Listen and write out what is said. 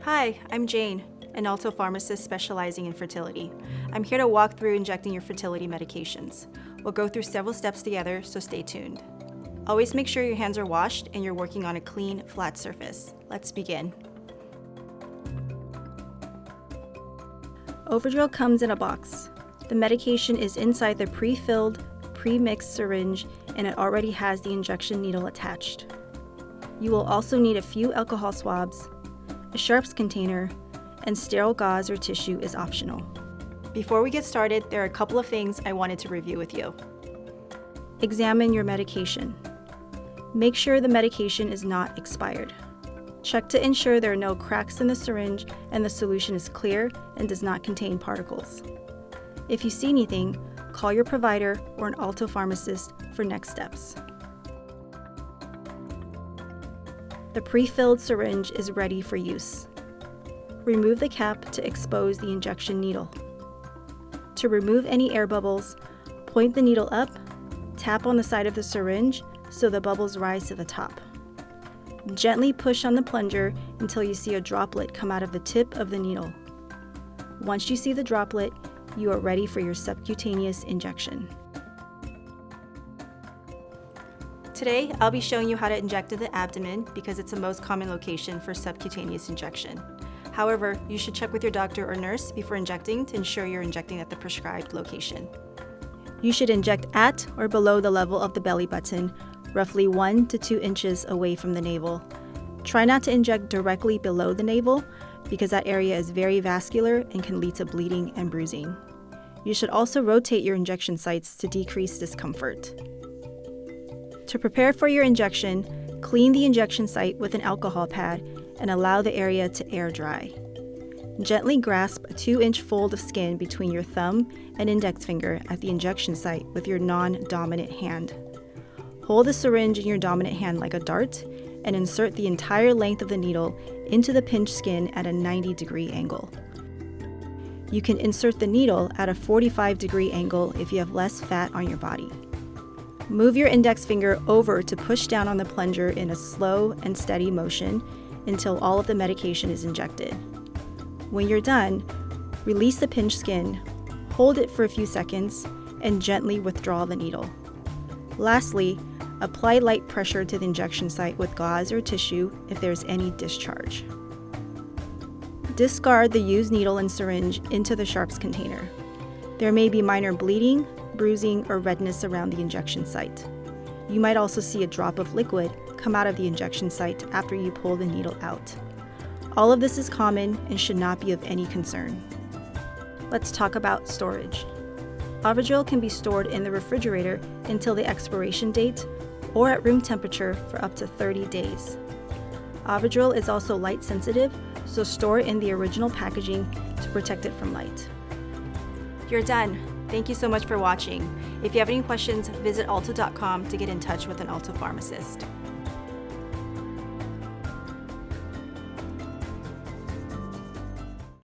Hi, I'm Jane, an Alto Pharmacist specializing in fertility. I'm here to walk through injecting your fertility medications. We'll go through several steps together, so stay tuned. Always make sure your hands are washed and you're working on a clean, flat surface. Let's begin. Ovidrel comes in a box. The medication is inside the pre-filled, pre-mixed syringe, and it already has the injection needle attached. You will also need a few alcohol swabs, a sharps container, and sterile gauze or tissue is optional. Before we get started, there are a couple of things I wanted to review with you. Examine your medication. Make sure the medication is not expired. Check to ensure there are no cracks in the syringe and the solution is clear and does not contain particles. If you see anything, call your provider or an Alto pharmacist for next steps. The pre-filled syringe is ready for use. Remove the cap to expose the injection needle. To remove any air bubbles, point the needle up, tap on the side of the syringe so the bubbles rise to the top. Gently push on the plunger until you see a droplet come out of the tip of the needle. Once you see the droplet, you are ready for your subcutaneous injection. Today, I'll be showing you how to inject in the abdomen because it's the most common location for subcutaneous injection. However, you should check with your doctor or nurse before injecting to ensure you're injecting at the prescribed location. You should inject at or below the level of the belly button, roughly 1 to 2 inches away from the navel. Try not to inject directly below the navel because that area is very vascular and can lead to bleeding and bruising. You should also rotate your injection sites to decrease discomfort. To prepare for your injection, clean the injection site with an alcohol pad and allow the area to air dry. Gently grasp a 2-inch fold of skin between your thumb and index finger at the injection site with your non-dominant hand. Hold the syringe in your dominant hand like a dart and insert the entire length of the needle into the pinched skin at a 90-degree angle. You can insert the needle at a 45-degree angle if you have less fat on your body. Move your index finger over to push down on the plunger in a slow and steady motion until all of the medication is injected. When you're done, release the pinched skin, hold it for a few seconds, and gently withdraw the needle. Lastly, apply light pressure to the injection site with gauze or tissue if there's any discharge. Discard the used needle and syringe into the sharps container. There may be minor bleeding, bruising, or redness around the injection site. You might also see a drop of liquid come out of the injection site after you pull the needle out. All of this is common and should not be of any concern. Let's talk about storage. Ovidrel can be stored in the refrigerator until the expiration date or at room temperature for up to 30 days. Ovidrel is also light sensitive, so store it in the original packaging to protect it from light. You're done. Thank you so much for watching. If you have any questions, visit alto.com to get in touch with an Alto pharmacist.